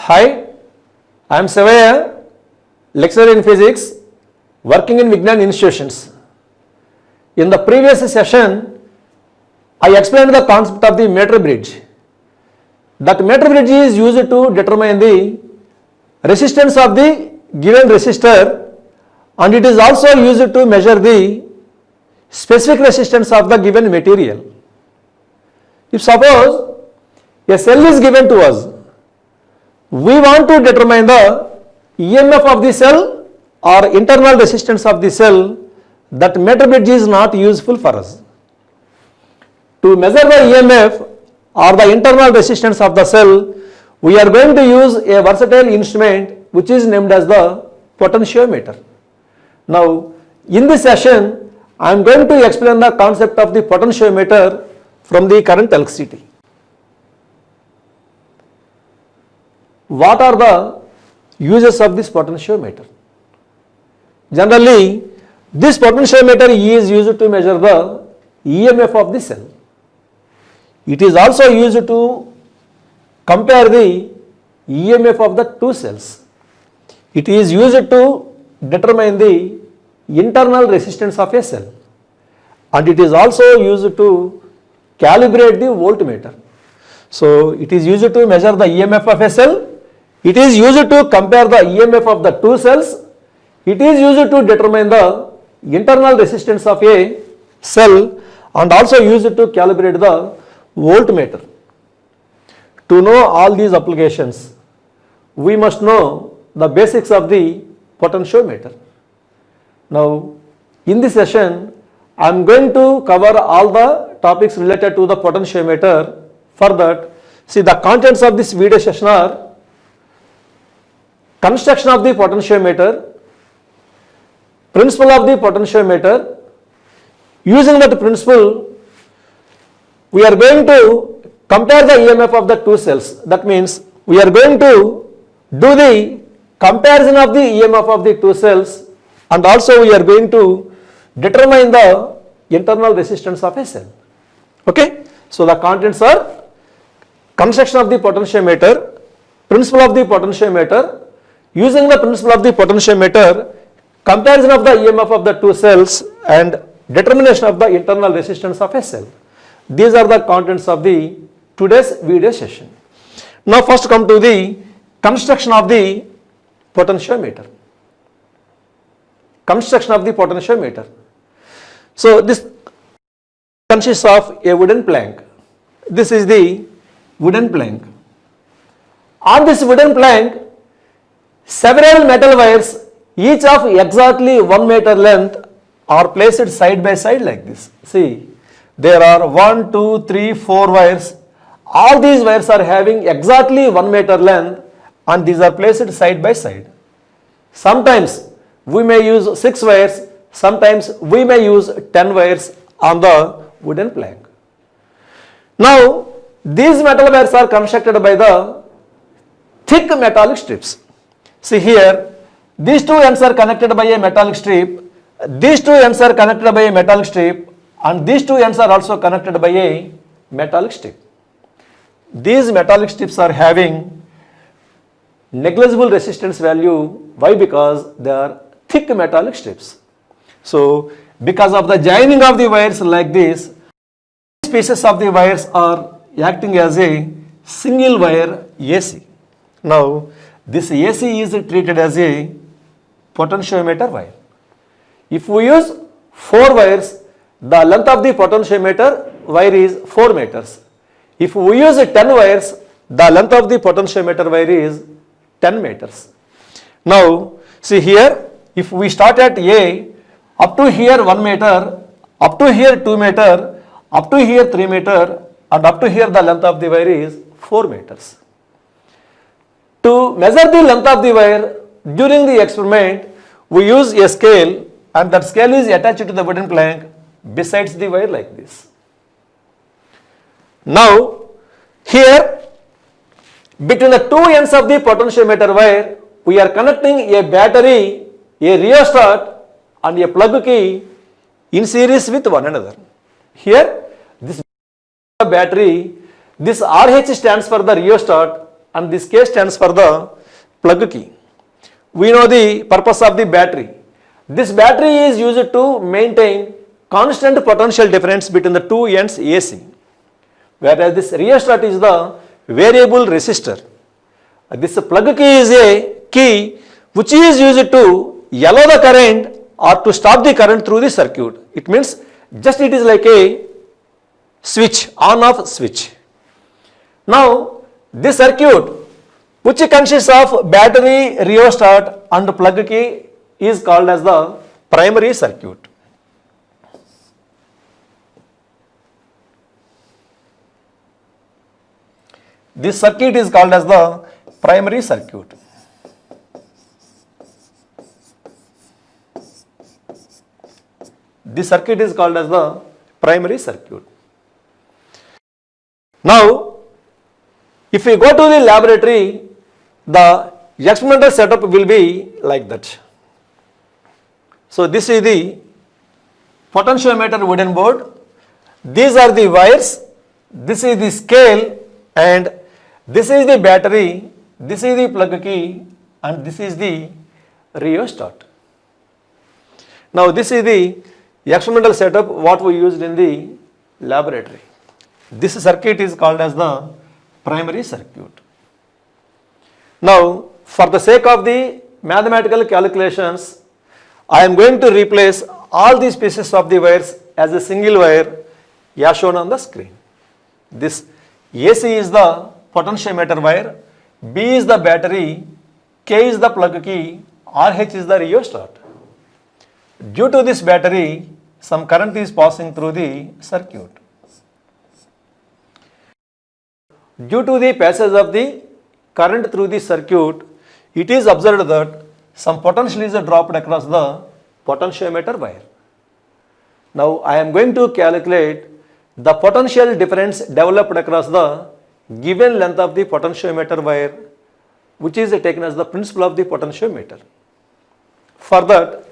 Hi, I am Savaya, lecturer in physics, working in Vignan institutions. In the previous session, I explained the concept of the meter bridge. That meter bridge is used to determine the resistance of the given resistor, and it is also used to measure the specific resistance of the given material. If suppose a cell is given to us, we want to determine the EMF of the cell or internal resistance of the cell, that meter bridge is not useful for us. To measure the EMF or the internal resistance of the cell, we are going to use a versatile instrument which is named as the potentiometer. Now, in this session, I am going to explain the concept of the potentiometer from the current electricity. What are the uses of this potentiometer? Generally, this potentiometer is used to measure the EMF of the cell. It is also used to compare the EMF of the two cells. It is used to determine the internal resistance of a cell, and it is also used to calibrate the voltmeter. So, it is used to measure the EMF of a cell, it is used to compare the EMF of the two cells, it is used to determine the internal resistance of a cell, and also used to calibrate the voltmeter. To know all these applications, we must know the basics of the potentiometer. Now, in this session, I am going to cover all the topics related to the potentiometer. For that, see, the contents of this video session are construction of the potentiometer, principle of the potentiometer. Using that principle, we are going to compare the EMF of the two cells. That means we are going to do the comparison of the EMF of the two cells, and also we are going to determine the internal resistance of a cell. Okay? So, the contents are construction of the potentiometer, principle of the potentiometer, using the principle of the potentiometer, comparison of the EMF of the two cells, and determination of the internal resistance of a cell. These are the contents of the today's video session. Now, first come to the construction of the potentiometer. Construction of the potentiometer. So, this consists of a wooden plank. This is the wooden plank. On this wooden plank, several metal wires, each of exactly 1 meter length, are placed side by side like this. See, there are 1, 2, 3, 4 wires. All these wires are having exactly 1 meter length, and these are placed side by side. Sometimes we may use 6 wires, sometimes we may use 10 wires on the wooden plank. Now, these metal wires are constructed by the thick metallic strips. See here, these two ends are connected by a metallic strip, these two ends are connected by a metallic strip, and these two ends are also connected by a metallic strip. These metallic strips are having negligible resistance value. Why? Because they are thick metallic strips. So, because of the joining of the wires like this, these pieces of the wires are acting as a single wire AC. Now, this AC is treated as a potentiometer wire. If we use 4 wires, the length of the potentiometer wire is 4 meters. If we use 10 wires, the length of the potentiometer wire is 10 meters. Now, see here, if we start at A, up to here 1 meter, up to here 2 meter, up to here 3 meter, and up to here the length of the wire is 4 meters. To measure the length of the wire during the experiment, we use a scale, and that scale is attached to the wooden plank besides the wire like this. Now, here between the two ends of the potentiometer wire, we are connecting a battery, a rheostat, and a plug key in series with one another. Here, this battery, this RH stands for the rheostat, and this K stands for the plug key. We know the purpose of the battery. This battery is used to maintain constant potential difference between the two ends AC, whereas this rheostat is the variable resistor. This plug key is a key which is used to allow the current or to stop the current through the circuit. It means just it is like a switch, on off switch. Now this circuit which consists of battery, rheostat and plug key is called as the primary circuit. This circuit is called as the primary circuit. This circuit is called as the primary circuit. Now, if we go to the laboratory, the experimental setup will be like that. So, this is the potentiometer wooden board. These are the wires. This is the scale, and this is the battery. This is the plug key, and this is the rheostat. Now, this is the experimental setup what we used in the laboratory. This circuit is called as the primary circuit. Now, for the sake of the mathematical calculations, I am going to replace all these pieces of the wires as a single wire as shown on the screen. This AC is the potentiometer wire, B is the battery, K is the plug key, RH is the rheostat. Due to this battery, some current is passing through the circuit. Due to the passage of the current through the circuit, it is observed that some potential is dropped across the potentiometer wire. Now I am going to calculate the potential difference developed across the given length of the potentiometer wire, which is taken as the principle of the potentiometer. For that,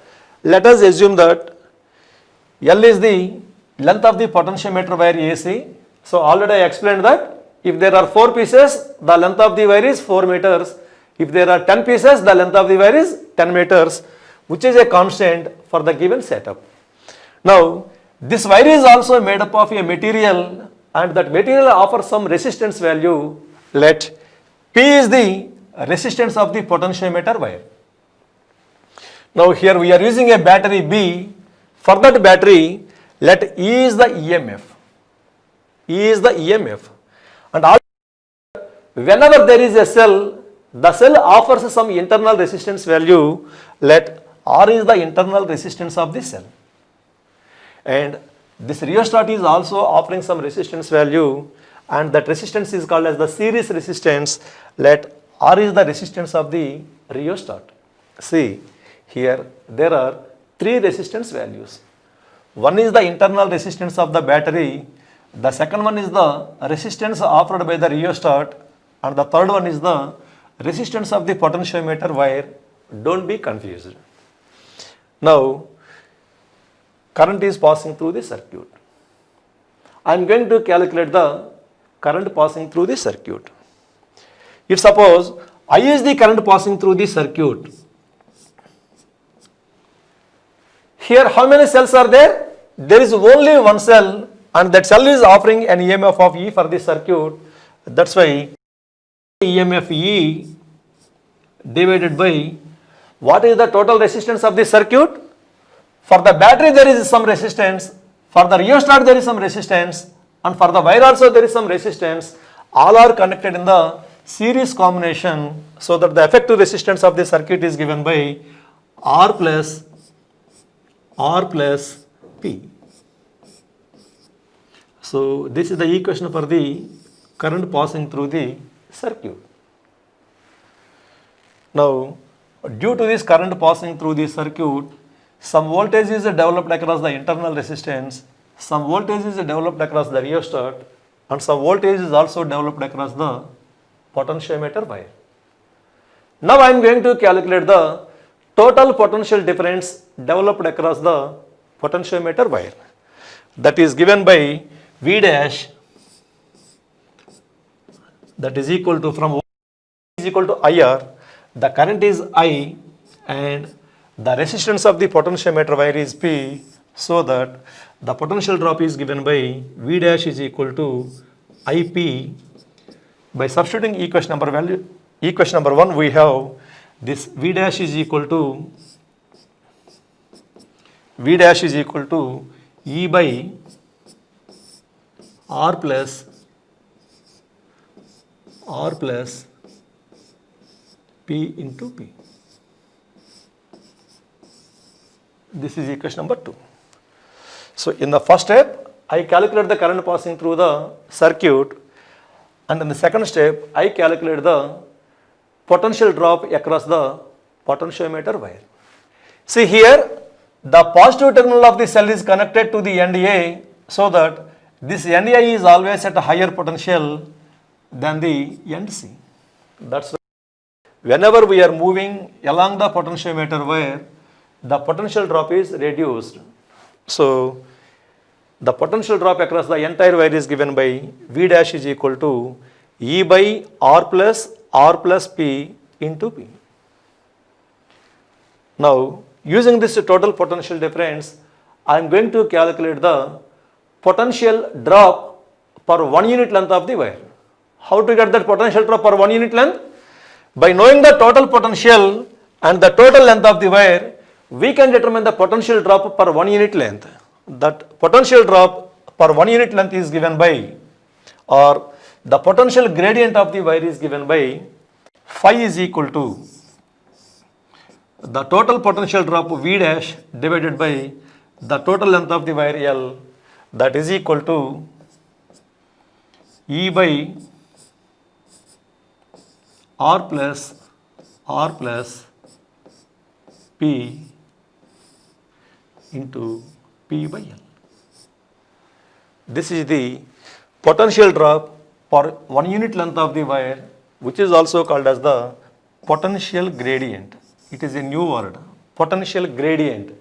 let us assume that L is the length of the potentiometer wire AC. So already I explained that if there are 4 pieces, the length of the wire is 4 meters. If there are 10 pieces, the length of the wire is 10 meters, which is a constant for the given setup. Now, this wire is also made up of a material, and that material offers some resistance value. Let P is the resistance of the potentiometer wire. Now, here we are using a battery B. For that battery, let E is the EMF. E is the EMF. And whenever there is a cell, the cell offers some internal resistance value. Let R is the internal resistance of the cell. And this rheostat is also offering some resistance value, and that resistance is called as the series resistance. Let R is the resistance of the rheostat. See, here there are 3 resistance values. One is the internal resistance of the battery, the second one is the resistance offered by the rheostat, and the third one is the resistance of the potentiometer wire. Don't be confused. Now, current is passing through the circuit. I am going to calculate the current passing through the circuit. If suppose I is the current passing through the circuit, here how many cells are there? There is only one cell, and that cell is offering an EMF of E for the circuit. That's why EMF E divided by what is the total resistance of the circuit? For the battery there is some resistance, for the rheostat there is some resistance, and for the wire also there is some resistance. All are connected in the series combination, so that the effective resistance of the circuit is given by R plus P. So this is the equation for the current passing through the circuit. Now, due to this current passing through the circuit, some voltage is developed across the internal resistance, some voltage is developed across the rheostat, and some voltage is also developed across the potentiometer wire. Now I am going to calculate the total potential difference developed across the potentiometer wire. That is given by V dash, that is equal to from equal to IR, the current is I, and the resistance of the potentiometer wire is P, so that the potential drop is given by V dash is equal to IP. By substituting equation number 1, we have this V dash is equal to E by R plus P into P. This is equation number 2. So in the first step, I calculate the current passing through the circuit, and in the second step, I calculate the potential drop across the potentiometer wire. See here, the positive terminal of the cell is connected to the end A, so that this end A is always at a higher potential than the end C. That's why whenever we are moving along the potentiometer wire, the potential drop is reduced. So the potential drop across the entire wire is given by V dash is equal to E by R plus P into P. Now, using this total potential difference, I am going to calculate the potential drop per 1 unit length of the wire. How to get that potential drop per 1 unit length? By knowing the total potential and the total length of the wire, we can determine the potential drop per 1 unit length. That potential drop per 1 unit length is given by, or the potential gradient of the wire is given by phi is equal to the total potential drop V dash divided by the total length of the wire L, that is equal to E by R plus P into P by L. This is the potential drop per 1 unit length of the wire, which is also called as the potential gradient. It is a new word, potential gradient.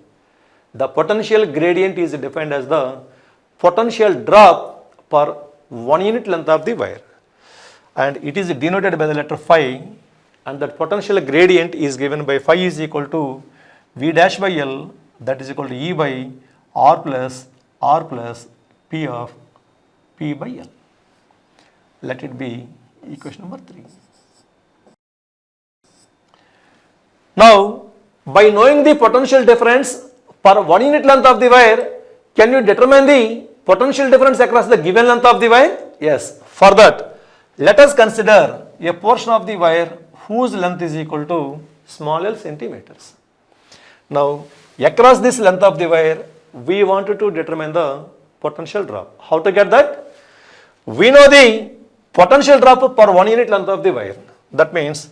The potential gradient is defined as the potential drop per 1 unit length of the wire, and it is denoted by the letter phi, and that potential gradient is given by phi is equal to V dash by L, that is equal to E by R plus P of P by L. Let it be equation number 3. Now, by knowing the potential difference per 1 unit length of the wire, can you determine the potential difference across the given length of the wire? Yes. For that, let us consider a portion of the wire whose length is equal to small l centimeters. Now, across this length of the wire, we wanted to determine the potential drop. How to get that? We know the potential drop per 1 unit length of the wire. That means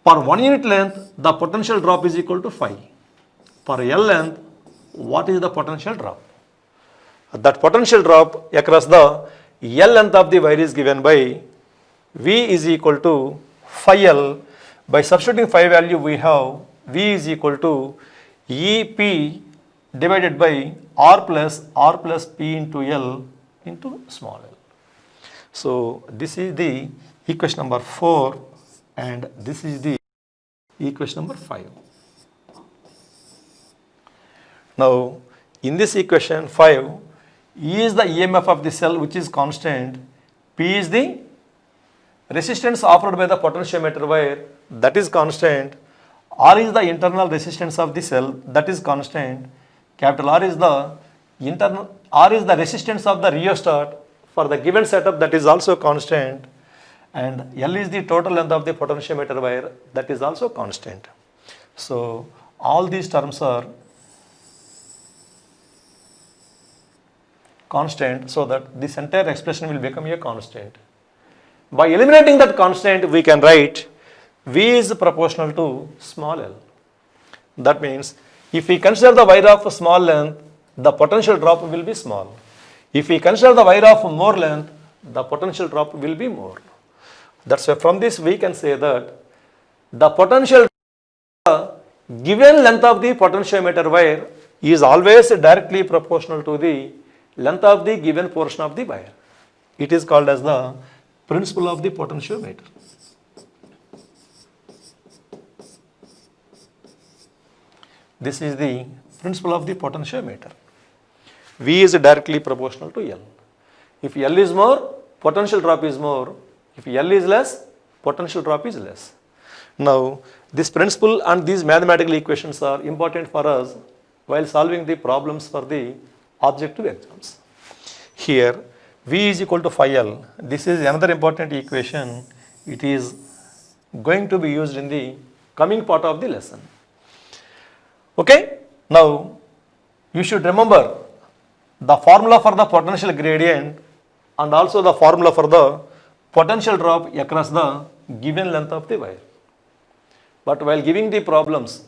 per 1 unit length, the potential drop is equal to phi. Per L length, what is the potential drop? That potential drop across the L length of the wire is given by V is equal to phi L. By substituting phi value, we have V is equal to EP divided by R plus P into L into small l. So this is the equation number 4, and this is the equation number 5. Now, in this equation 5, E is the EMF of the cell, which is constant. P is the resistance offered by the potentiometer wire, that is constant. R is the internal resistance of the cell, that is constant. Capital R is the resistance of the rheostat for the given setup, that is also constant. And L is the total length of the potentiometer wire, that is also constant. So all these terms are constant, so that this entire expression will become a constant. By eliminating that constant, we can write V is proportional to small l. That means if we consider the wire of small length, the potential drop will be small. If we consider the wire of more length, the potential drop will be more. That's why from this we can say that the potential given length of the potentiometer wire is always directly proportional to the length of the given portion of the wire. It is called as the principle of the potentiometer. This is the principle of the potentiometer. V is directly proportional to L. If L is more, potential drop is more. If L is less, potential drop is less. Now, this principle and these mathematical equations are important for us while solving the problems for the objective exams. Here, V is equal to phi L. This is another important equation. It is going to be used in the coming part of the lesson. Okay? Now, you should remember the formula for the potential gradient and also the formula for the potential drop across the given length of the wire. But while giving the problems,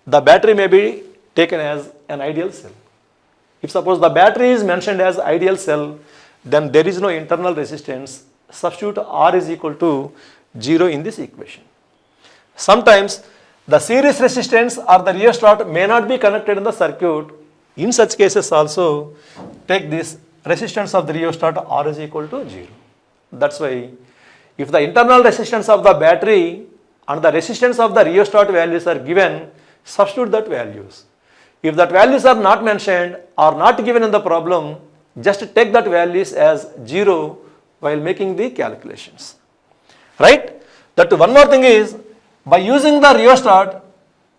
the battery may be taken as an ideal cell. If suppose the battery is mentioned as ideal cell, then there is no internal resistance. Substitute R is equal to 0 in this equation. Sometimes the series resistance or the rheostat may not be connected in the circuit. In such cases also, take this resistance of the rheostat R is equal to 0. That's why if the internal resistance of the battery and the resistance of the rheostat values are given, substitute that values. If that values are not mentioned or not given in the problem, just take that values as 0 while making the calculations. Right? That one more thing is, by using the rheostat,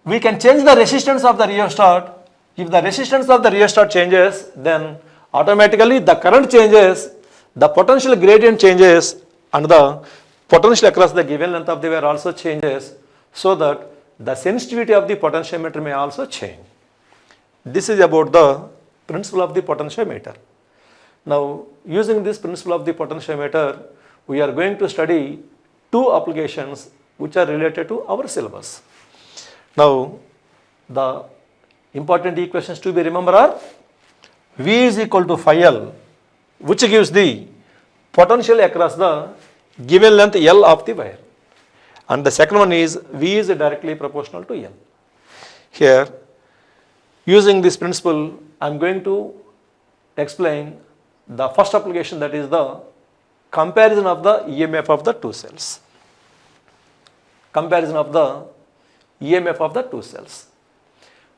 we can change the resistance of the rheostat. If the resistance of the rheostat changes, then automatically the current changes, the potential gradient changes, and the potential across the given length of the wire also changes, so that the sensitivity of the potentiometer may also change. This is about the principle of the potentiometer. Now, using this principle of the potentiometer, we are going to study two applications which are related to our syllabus. Now, the important equations to be remembered are V is equal to phi L, which gives the potential across the given length L of the wire. And the second one is V is directly proportional to L. Here, using this principle, I am going to explain the first application, that is the comparison of the EMF of the two cells. Comparison of the EMF of the two cells.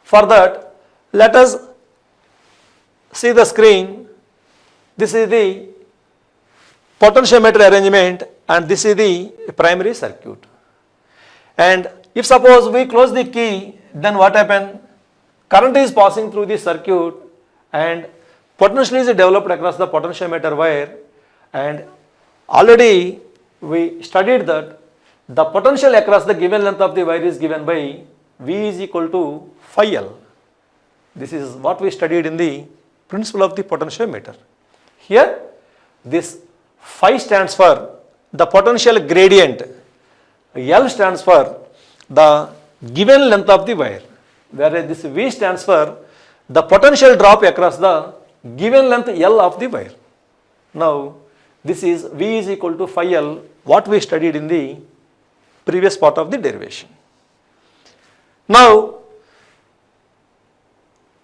For that, let us see the screen. This is the potentiometer arrangement and this is the primary circuit. And if suppose we close the key, then what happens? Current is passing through the circuit and potential is developed across the potentiometer wire, and already we studied that the potential across the given length of the wire is given by V is equal to phi L. This is what we studied in the principle of the potentiometer. Here, this phi stands for the potential gradient, L stands for the given length of the wire, whereas this V stands for the potential drop across the given length L of the wire. Now, this is V is equal to phi L, what we studied in the previous part of the derivation. Now,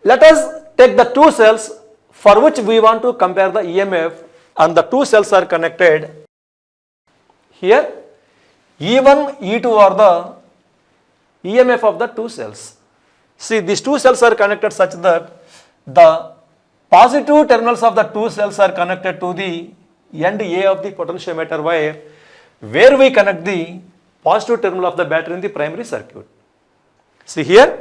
let us take the two cells for which we want to compare the EMF, and the two cells are connected. Here, E1, E2 are the EMF of the two cells. See, these two cells are connected such that the positive terminals of the two cells are connected to the end A of the potentiometer wire, where we connect the positive terminal of the battery in the primary circuit. See here,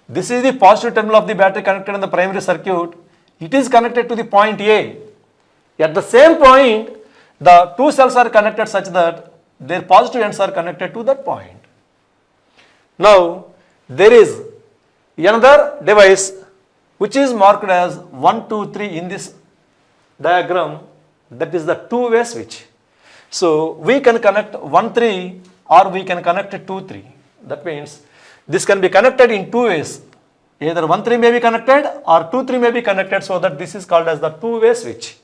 this is the positive terminal of the battery connected in the primary circuit. It is connected to the point A. At the same point, the two cells are connected such that their positive ends are connected to that point. Now, there is another device which is marked as 1, 2, 3 in this diagram, that is the two-way switch. So, we can connect 1, 3 or we can connect 2, 3. That means this can be connected in two ways. Either 1, 3 may be connected or 2, 3 may be connected, so that this is called as the two-way switch.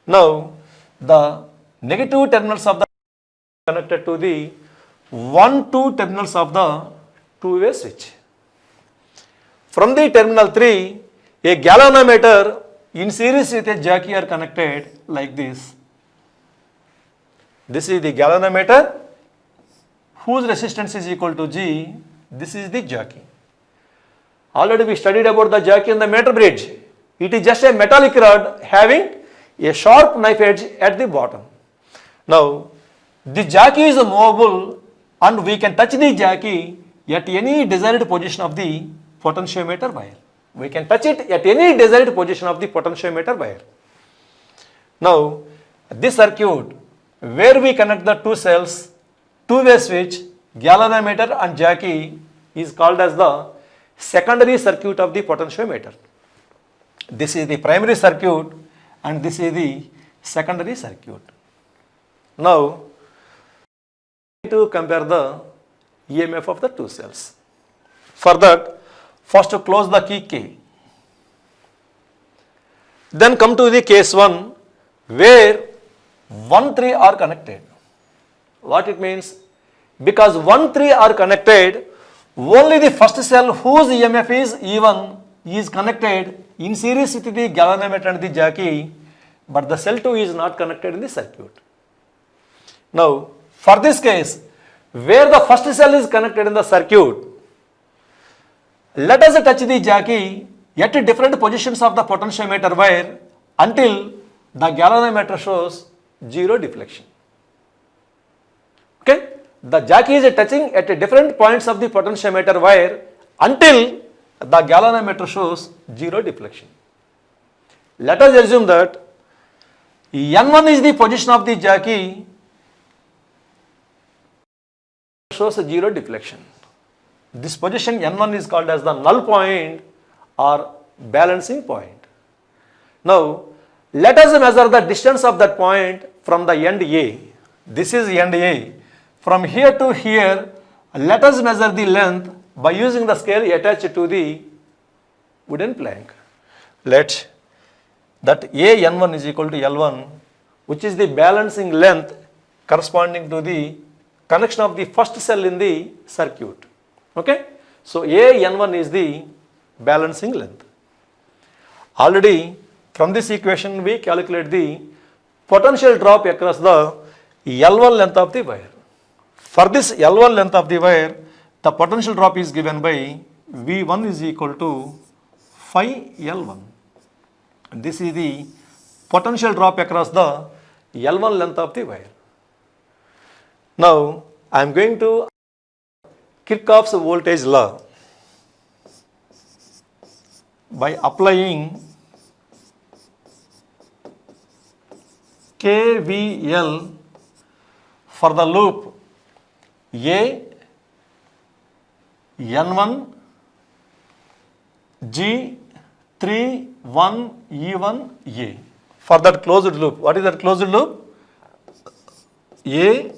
Now, the negative terminals of the connected to the 1, 2 terminals of the two-way switch. From the terminal 3, a galvanometer in series with a jockey are connected like this. This is the galvanometer whose resistance is equal to G. This is the jockey. Already we studied about the jockey and the meter bridge. It is just a metallic rod having a sharp knife edge at the bottom. Now, the jockey is movable and we can touch the jockey at any desired position of the potentiometer wire. We can touch it at any desired position of the potentiometer wire. Now, this circuit where we connect the two cells, two-way switch, galvanometer and jockey is called as the secondary circuit of the potentiometer. This is the primary circuit and this is the secondary circuit. Now, to compare the EMF of the two cells. For that, first to close the key K. Then come to the case 1 where 1, 3 are connected. What it means? Because 1, 3 are connected, only the first cell whose EMF is E1 is connected in series with the galvanometer and the jockey, but the cell 2 is not connected in the circuit. Now, for this case, where the first cell is connected in the circuit, let us touch the jockey at different positions of the potentiometer wire until the galvanometer shows zero deflection. Okay? The jockey is touching at different points of the potentiometer wire until the galvanometer shows zero deflection. Let us assume that N1 is the position of the jockey, shows a zero deflection. This position N1 is called as the null point or balancing point. Now, let us measure the distance of that point from the end A. This is end A. From here to here, let us measure the length by using the scale attached to the wooden plank. Let that A N1 is equal to L1, which is the balancing length corresponding to the connection of the first cell in the circuit. Okay? So, A N1 is the balancing length. Already from this equation we calculate the potential drop across the L1 length of the wire. For this L1 length of the wire, the potential drop is given by V1 is equal to phi L1. This is the potential drop across the L1 length of the wire. Now, I am going to Kirchhoff's voltage law by applying KVL for the loop A N1 G3 1 E1 A. For that closed loop, what is that closed loop? A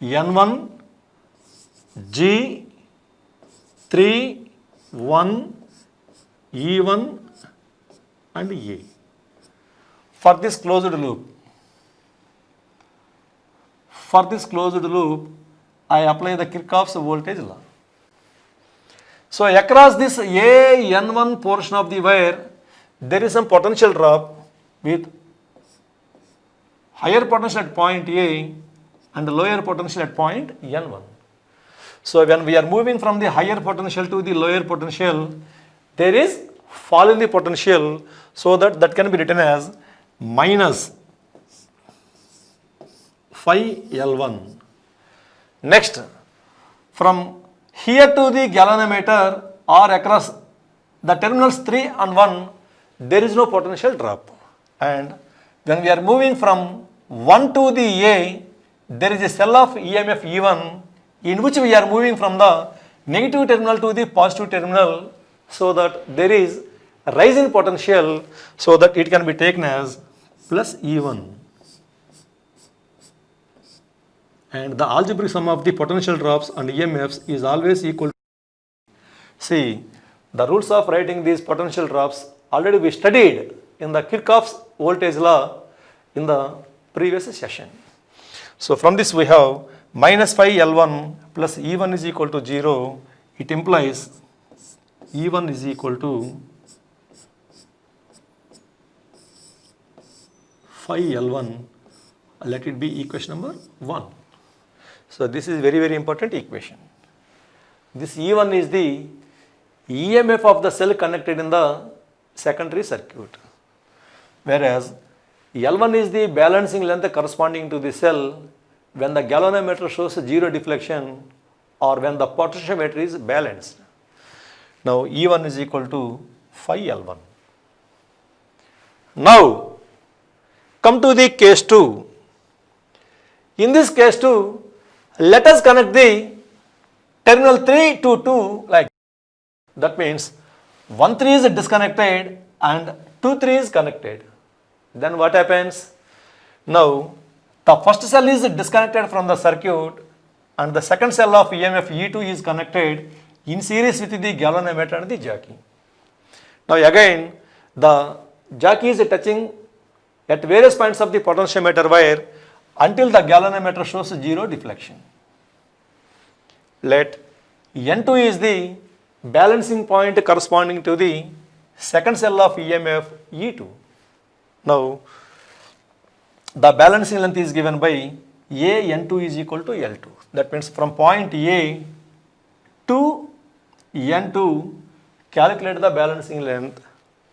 N1 G3 1 E1 and A. For this closed loop, I apply the Kirchhoff's voltage law. So, across this A N1 portion of the wire, there is some potential drop with higher potential at point A and lower potential at point N1. So, when we are moving from the higher potential to the lower potential, there is fall in the potential, so that can be written as minus phi L1. Next, from here to the galvanometer or across the terminals 3 and 1, there is no potential drop. And when we are moving from 1 to the A, there is a cell of EMF E1 in which we are moving from the negative terminal to the positive terminal, so that there is a rise in potential, so that it can be taken as plus E1. And the algebraic sum of the potential drops and EMFs is always equal to. See, the rules of writing these potential drops already we studied in the Kirchhoff's voltage law in the previous session. So, from this we have minus phi L1 plus E1 is equal to 0. It implies E1 is equal to phi L1. Let it be equation number 1. So, this is very important equation. This E1 is the EMF of the cell connected in the secondary circuit. Whereas L1 is the balancing length corresponding to the cell when the galvanometer shows zero deflection or when the potentiometer is balanced. Now E1 is equal to phi L1. Now come to the case 2. In this case 2, let us connect the terminal 3 to 2 like that. Means 1 3 is disconnected and 2 3 is connected. Then what happens? Now the first cell is disconnected from the circuit and the second cell of EMF E2 is connected in series with the galvanometer and the jockey. Now again the jockey is touching at various points of the potentiometer wire until the galvanometer shows zero deflection. Let N2 is the balancing point corresponding to the second cell of EMF E2. Now the balancing length is given by A N2 is equal to L2. That means from point A to N2 calculate the balancing length.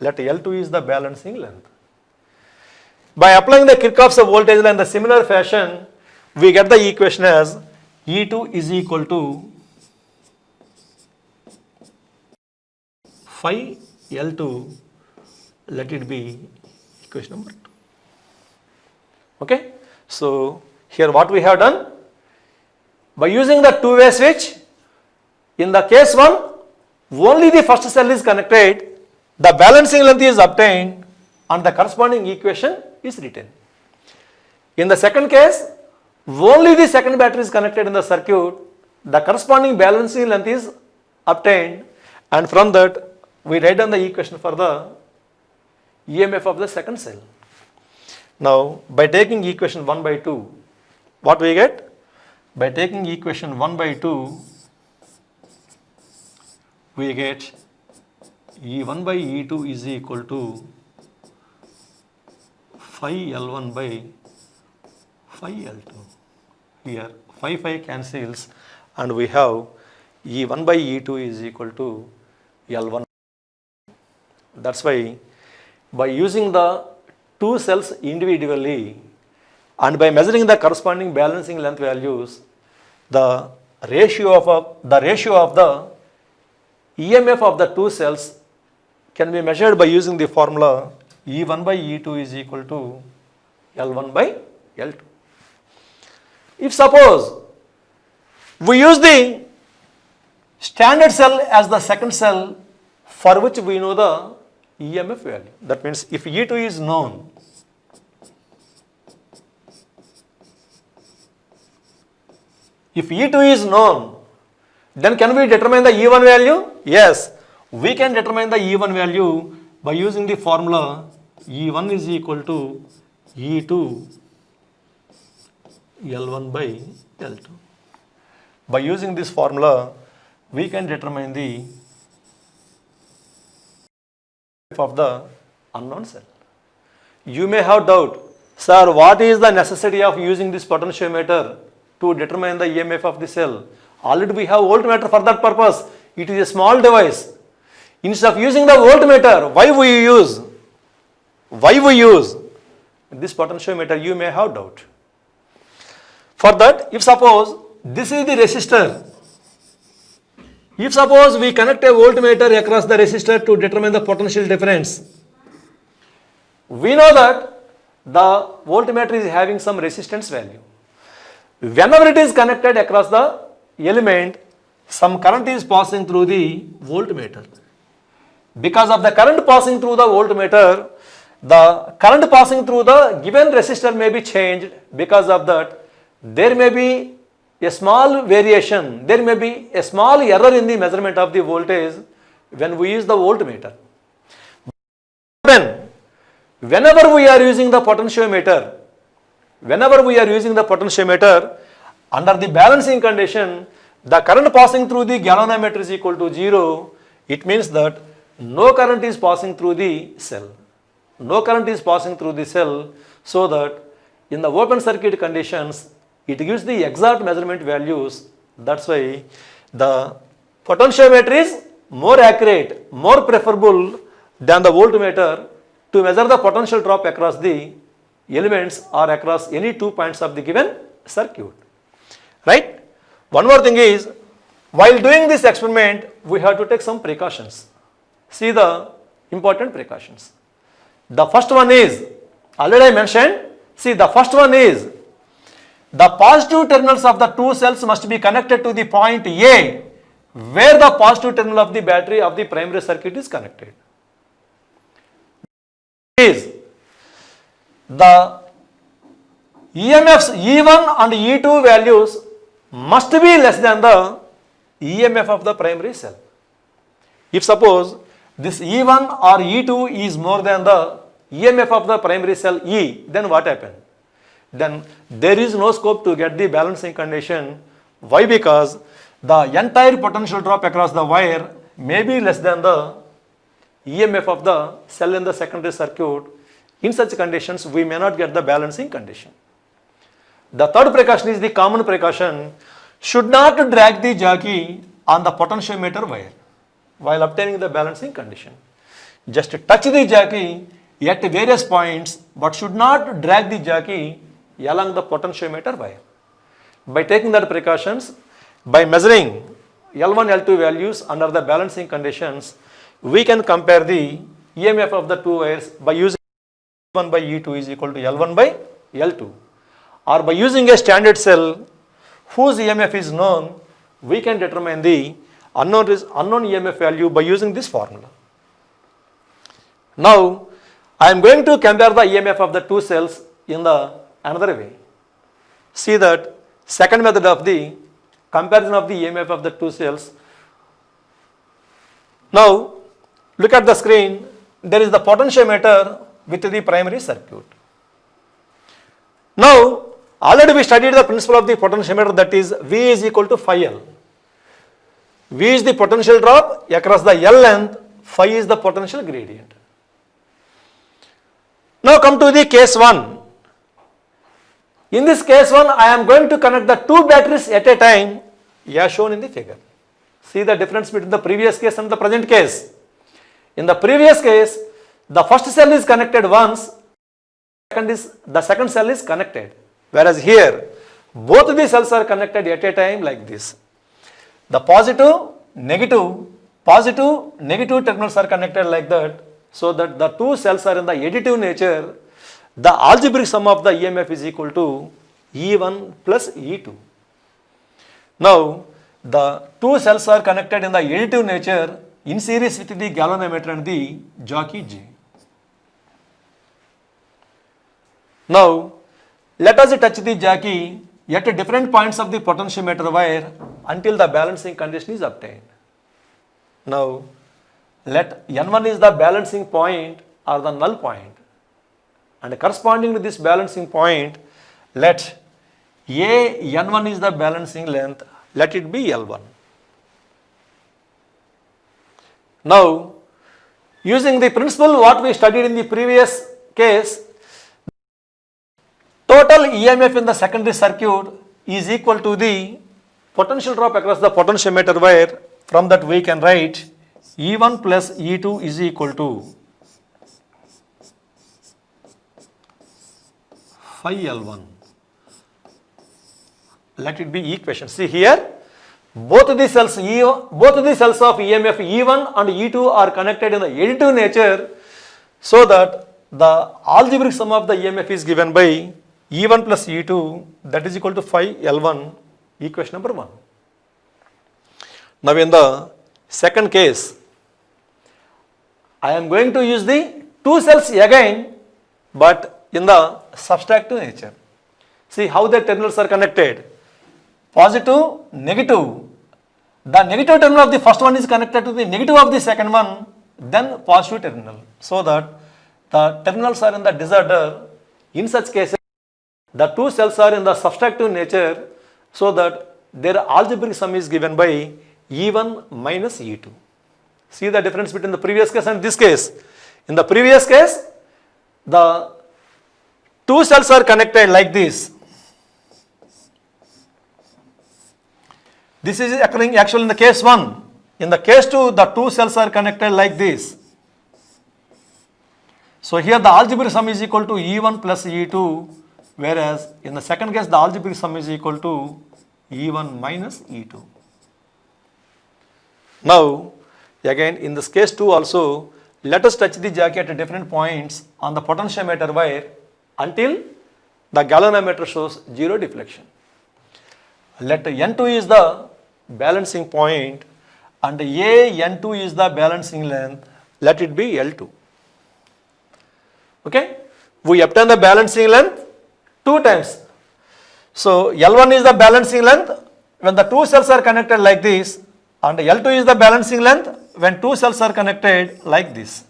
Let L2 is the balancing length. By applying the Kirchhoff's voltage law in the similar fashion, we get the equation as E2 is equal to phi L2, let it be equation number 2. Okay, so here what we have done, by using the two-way switch, in the case 1, only the first cell is connected, the balancing length is obtained and the corresponding equation is written. In the second case, only the second battery is connected in the circuit, the corresponding balancing length is obtained, and from that we write down the equation for the EMF of the second cell. Now by taking equation 1 by 2, what we get? By taking equation 1 by 2, we get E1 by E2 is equal to phi L1 by phi L2. Here phi cancels and we have E1 by E2 is equal to L1. That's why by using the two cells individually and by measuring the corresponding balancing length values, the ratio of the EMF of the two cells can be measured by using the formula E1 by E2 is equal to L1 by L2. If suppose we use the standard cell as the second cell for which we know the EMF value, that means if E2 is known, then can we determine the E1 value? Yes, we can determine the E1 value by using the formula E1 is equal to E2 L1 by L2. By using this formula, we can determine the of the unknown cell. You may have doubt, sir, what is the necessity of using this potentiometer to determine the EMF of the cell? Already we have voltmeter for that purpose. It is a small device. Instead of using the voltmeter, why we use this potentiometer? You may have doubt. For that, if suppose this is the resistor, if suppose we connect a voltmeter across the resistor to determine the potential difference, we know that the voltmeter is having some resistance value. Whenever it is connected across the element, some current is passing through the voltmeter. Because of the current passing through the voltmeter, the current passing through the given resistor may be changed. Because of that, there may be a small variation, there may be a small error in the measurement of the voltage when we use the voltmeter. Then, whenever we are using the potentiometer, under the balancing condition, the current passing through the galvanometer is equal to 0. It means that no current is passing through the cell. So that in the open circuit conditions, it gives the exact measurement values. That's why the potentiometer is more accurate, more preferable than the voltmeter to measure the potential drop across the elements or across any 2 points of the given circuit. Right? One more thing is, while doing this experiment, we have to take some precautions. See the important precautions. The first one is, already I mentioned, see the first one is, the positive terminals of the two cells must be connected to the point A, where the positive terminal of the battery of the primary circuit is connected. Is the EMFs E1 and E2 values must be less than the EMF of the primary cell. If suppose this E1 or E2 is more than the EMF of the primary cell E, then what happened? Then there is no scope to get the balancing condition. Why? Because the entire potential drop across the wire may be less than the EMF of the cell in the secondary circuit. In such conditions, we may not get the balancing condition. The third precaution is the common precaution: should not drag the jockey on the potentiometer wire while obtaining the balancing condition. Just touch the jockey at various points, but should not drag the jockey along the potentiometer wire. By taking that precautions, by measuring L1, L2 values under the balancing conditions, we can compare the EMF of the two wires by using E1 by E2 is equal to L1 by L2, or by using a standard cell whose EMF is known, we can determine the unknown EMF value by using this formula. Now, I am going to compare the EMF of the two cells in the another way. See that second method of the comparison of the EMF of the two cells. Now, look at the screen. There is the potentiometer with the primary circuit. Now, already we studied the principle of the potentiometer, that is V is equal to phi L. V is the potential drop across the L length, phi is the potential gradient. Now come to the case 1. In this case 1, I am going to connect the two batteries at a time as shown in the figure. See the difference between the previous case and the present case. In the previous case, the first cell is connected once, the second cell is connected. Whereas here, both the cells are connected at a time like this. The positive, negative terminals are connected like that, so that the two cells are in the additive nature. The algebraic sum of the EMF is equal to E1 plus E2. Now, the two cells are connected in the additive nature in series with the galvanometer and the jockey G. Now, let us touch the jockey at different points of the potentiometer wire until the balancing condition is obtained. Now, let N1 is the balancing point or the null point, and corresponding to this balancing point, let N1 is the balancing length, let it be L1. Now, using the principle what we studied in the previous case, total EMF in the secondary circuit is equal to the potential drop across the potentiometer wire. From that we can write E1 plus E2 is equal to phi L1. Let it be equation. See here, both the cells of EMF E1 and E2 are connected in the additive nature, so that the algebraic sum of the EMF is given by E1 plus E2, that is equal to phi L1, equation number 1. Now in the second case, I am going to use the two cells again, but in the subtractive nature. See how the terminals are connected. Positive, negative. The negative terminal of the first one is connected to the negative of the second one, then positive terminal. So that the terminals are in the disorder. In such cases, the two cells are in the subtractive nature, so that their algebraic sum is given by E1 minus E2. See the difference between the previous case and this case. In the previous case, the two cells are connected like this. This is occurring actually in the case 1. In the case 2, the two cells are connected like this. So here the algebraic sum is equal to E1 plus E2, whereas in the second case the algebraic sum is equal to E1 minus E2. Now again in this case 2 also, let us touch the jacket at different points on the potentiometer wire until the galvanometer shows zero deflection. Let N2 is the balancing point and N2 is the balancing length, let it be L2. Okay, we obtain the balancing length 2 times. So L1 is the balancing length when the two cells are connected like this, and L2 is the balancing length when two cells are connected like this.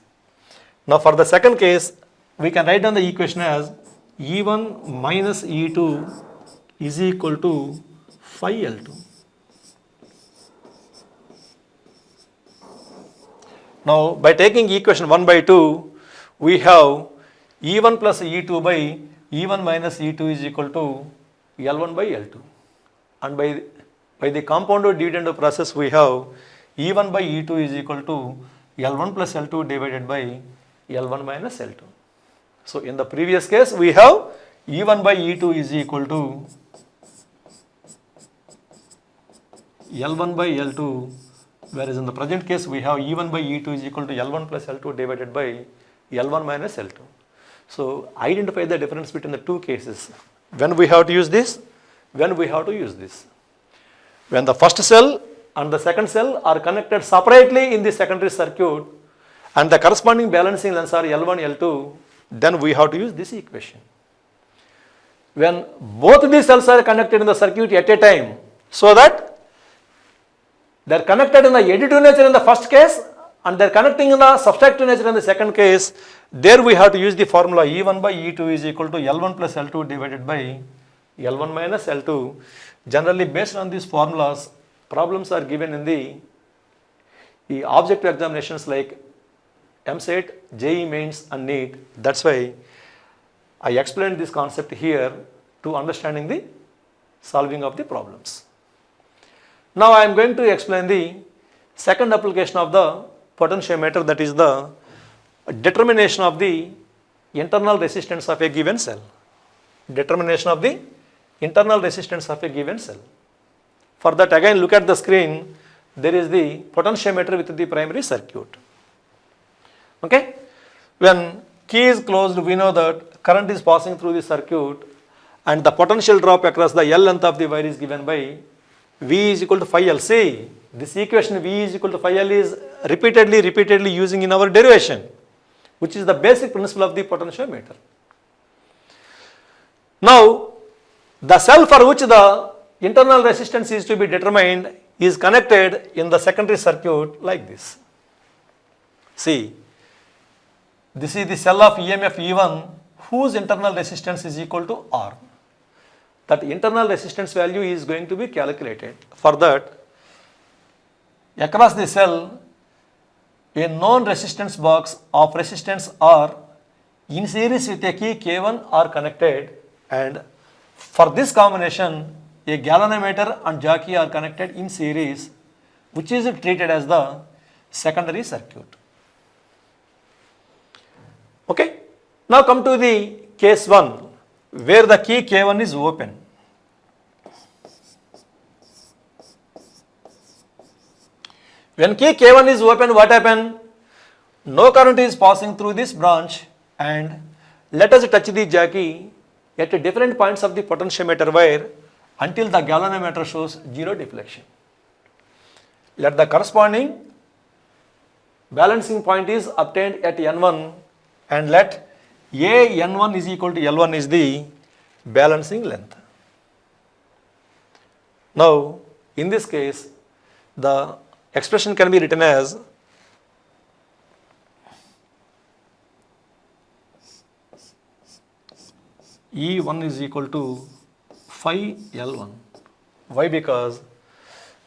Now for the second case, we can write down the equation as E1 minus E2 is equal to phi L2. Now by taking equation 1 by 2, we have E1 plus E2 by E1 minus E2 is equal to L1 by L2. And by the compounded dividend process, we have E1 by E2 is equal to L1 plus L2 divided by L1 minus L2. So in the previous case, we have E1 by E2 is equal to L1 by L2, whereas in the present case, we have E1 by E2 is equal to L1 plus L2 divided by L1 minus L2. So identify the difference between the two cases. When we have to use this, when we have to use this. When the first cell and the second cell are connected separately in the secondary circuit and the corresponding balancing lengths are L1, L2, then we have to use this equation. When both these cells are connected in the circuit at a time, so that they are connected in the additive nature in the first case and they are connecting in the subtractive nature in the second case, there we have to use the formula E1 by E2 is equal to L1 plus L2 divided by L1 minus L2. Generally based on these formulas, problems are given in the objective examinations like MSET, JEE Mains and NEET. That's why I explained this concept here to understanding the solving of the problems. Now I am going to explain the second application of the potentiometer, that is the determination of the internal resistance of a given cell. Determination of the internal resistance of a given cell. For that, again look at the screen, there is the potentiometer with the primary circuit. Okay, when key is closed, we know that current is passing through the circuit and the potential drop across the L length of the wire is given by V is equal to phi L. See, this equation V is equal to phi L is repeatedly using in our derivation, which is the basic principle of the potentiometer. Now, the cell for which the internal resistance is to be determined is connected in the secondary circuit like this. See, this is the cell of EMF E1 whose internal resistance is equal to R. That internal resistance value is going to be calculated. For that, across the cell, a known resistance box of resistance R in series with a key K1 are connected, and for this combination, a galvanometer and jockey are connected in series, which is treated as the secondary circuit. Okay, now come to the case 1 where the key K1 is open. When key K1 is open, what happened? No current is passing through this branch, and let us touch the jockey at different points of the potentiometer wire until the galvanometer shows zero deflection. Let the corresponding balancing point is obtained at N1, and let N1 is equal to L1 is the balancing length. Now, in this case, the expression can be written as E1 is equal to phi L1. Why? Because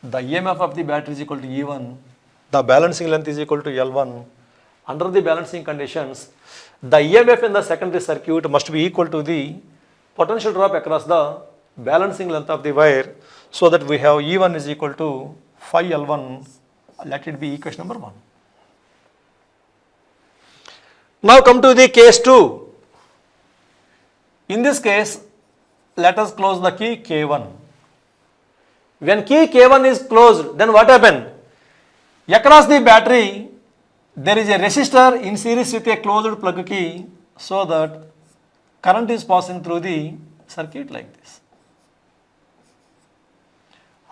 the EMF of the battery is equal to E1, the balancing length is equal to L1. Under the balancing conditions, the EMF in the secondary circuit must be equal to the potential drop across the balancing length of the wire, so that we have E1 is equal to phi L1 let it be equation number 1. Now come to the case 2. In this case, let us close the key K1. When key K1 is closed, then what happened? Across the battery, there is a resistor in series with a closed plug key, so that current is passing through the circuit like this.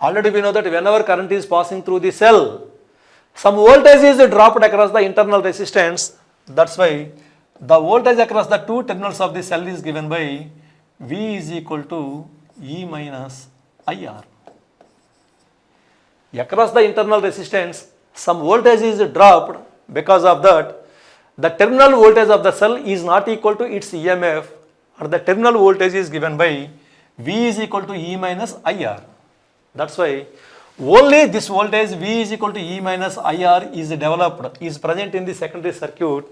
Already we know that whenever current is passing through the cell, some voltage is dropped across the internal resistance. That's why the voltage across the two terminals of the cell is given by V is equal to E minus IR. Across the internal resistance, some voltage is dropped. Because of that, the terminal voltage of the cell is not equal to its EMF, and the terminal voltage is given by V is equal to E minus IR. That's why only this voltage V is equal to E minus IR is developed, is present in the secondary circuit,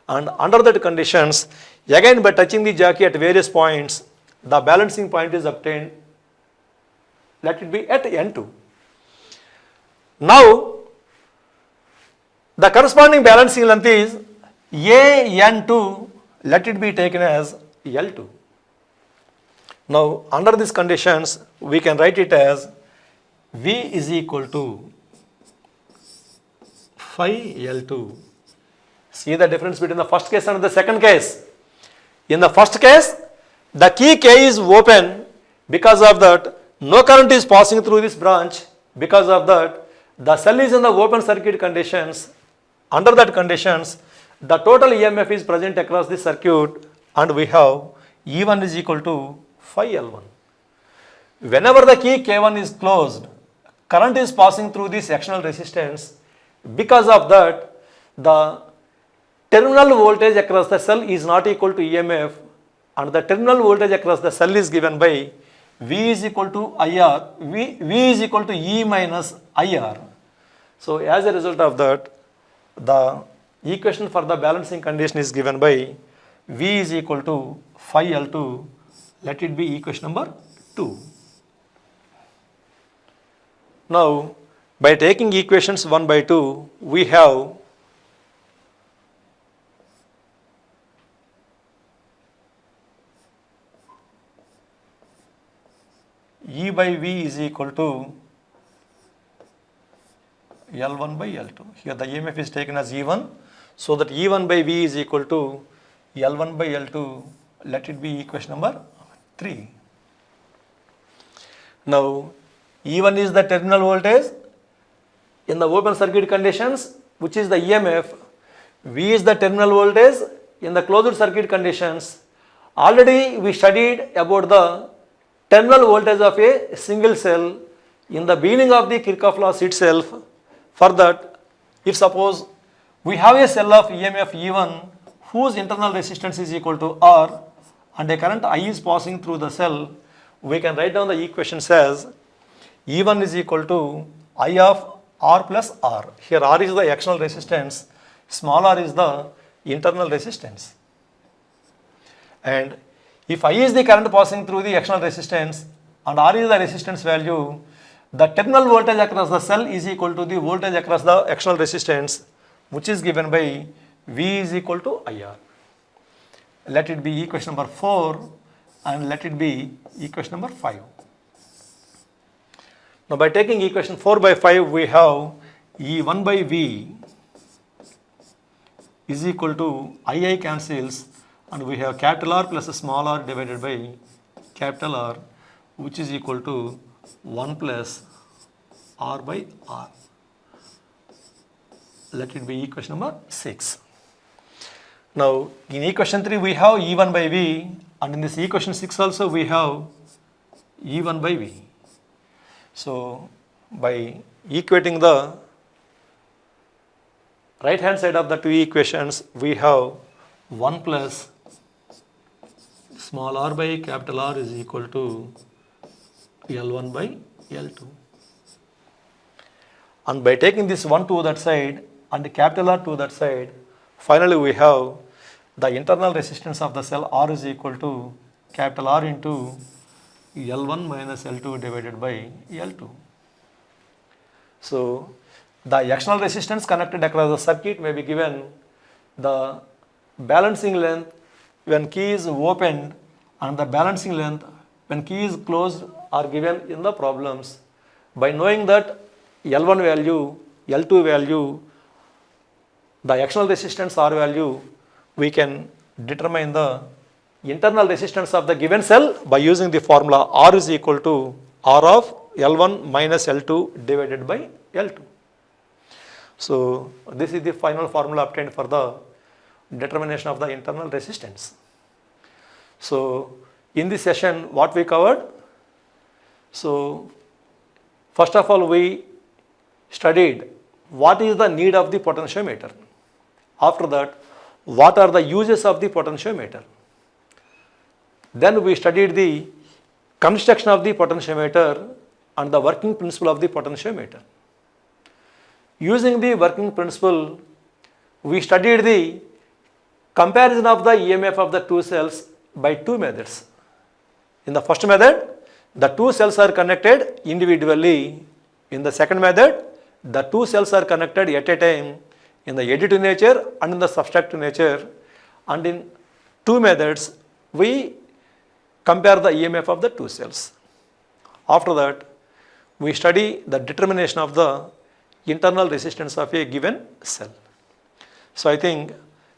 and under that conditions, again by touching the jockey at various points, the balancing point is obtained. Let it be at N2. Now, the corresponding balancing length is AN2, let it be taken as L2. Now, under these conditions, we can write it as V is equal to phi L2. See the difference between the first case and the second case. In the first case, the key K is open. Because of that, no current is passing through this branch. Because of that, the cell is in the open circuit conditions. Under that conditions, the total EMF is present across the circuit, and we have E1 is equal to phi L1. Whenever the key K1 is closed, current is passing through this external resistance. Because of that, the terminal voltage across the cell is not equal to EMF, and the terminal voltage across the cell is given by V is equal to IR, V is equal to E minus IR. So as a result of that, the equation for the balancing condition is given by V is equal to phi L2, let it be equation number 2. Now, by taking equations 1 by 2, we have E by V is equal to L1 by L2. Here the EMF is taken as E1, so that E1 by V is equal to L1 by L2, let it be equation number 3. Now, E1 is the terminal voltage in the open circuit conditions, which is the EMF. V is the terminal voltage in the closed circuit conditions. Already we studied about the terminal voltage of a single cell in the beginning of the Kirchhoff laws itself. For that, if suppose we have a cell of EMF E1 whose internal resistance is equal to R, and a current I is passing through the cell, we can write down the equation as E1 is equal to I of R plus R. Here R is the external resistance, small r is the internal resistance. And if I is the current passing through the external resistance and R is the resistance value, the terminal voltage across the cell is equal to the voltage across the external resistance, which is given by V is equal to IR. Let it be equation number 4 and let it be equation number 5. Now by taking equation 4 by 5, we have E1 by V is equal to II cancels, and we have capital R plus a small r divided by capital R, which is equal to 1 plus R by R. Let it be equation number 6. Now in equation 3 we have E1 by V, and in this equation 6 also we have E1 by V. So by equating the right hand side of the two equations, we have 1 plus small r by capital R is equal to L1 by L2. And by taking this 1 to that side and capital R to that side, finally we have the internal resistance of the cell R is equal to capital R into L1 minus L2 divided by L2. So the external resistance connected across the circuit may be given, the balancing length when key is opened and the balancing length when key is closed are given in the problems. By knowing that L1 value, L2 value, the external resistance R value, we can determine the internal resistance of the given cell by using the formula R is equal to R of L1 minus L2 divided by L2. So this is the final formula obtained for the determination of the internal resistance. So in this session what we covered? So first of all we studied what is the need of the potentiometer. After that, what are the uses of the potentiometer? Then we studied the construction of the potentiometer and the working principle of the potentiometer. Using the working principle, we studied the comparison of the EMF of the two cells by two methods. In the first method, the two cells are connected individually. In the second method, the two cells are connected at a time in the additive nature and in the subtractive nature. And in two methods, we compare the EMF of the two cells. After that, we study the determination of the internal resistance of a given cell. So I think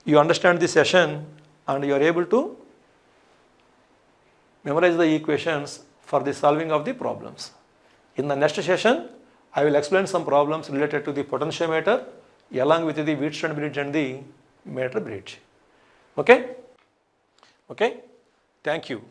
you understand this session and you are able to memorize the equations for the solving of the problems. In the next session, I will explain some problems related to the potentiometer along with the Wheatstone bridge and the meter bridge. Okay? Okay? Thank you.